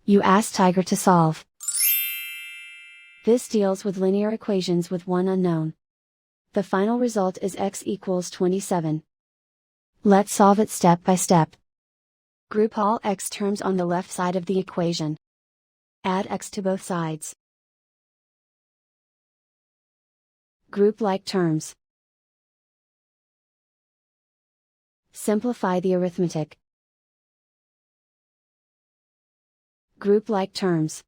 You ask Tiger to solve. This deals with linear equations with one unknown. The final result is x equals 27. Let's solve it step by step. Group all x terms on the left side of the equation. Add x to both sides. Group like terms. Simplify the arithmetic. Group like terms.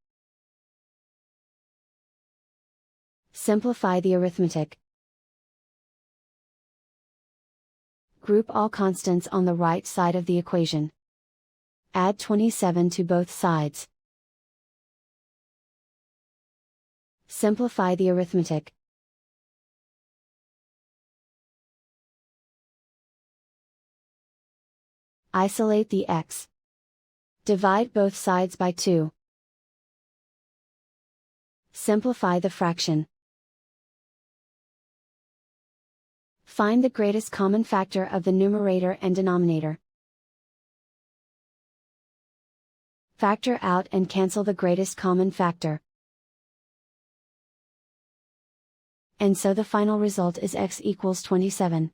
Simplify the arithmetic. Group all constants on the right side of the equation. Add 27 to both sides. Simplify the arithmetic. Isolate the x. Divide both sides by 2. Simplify the fraction. Find the greatest common factor of the numerator and denominator. Factor out and cancel the greatest common factor. And so the final result is x equals 27.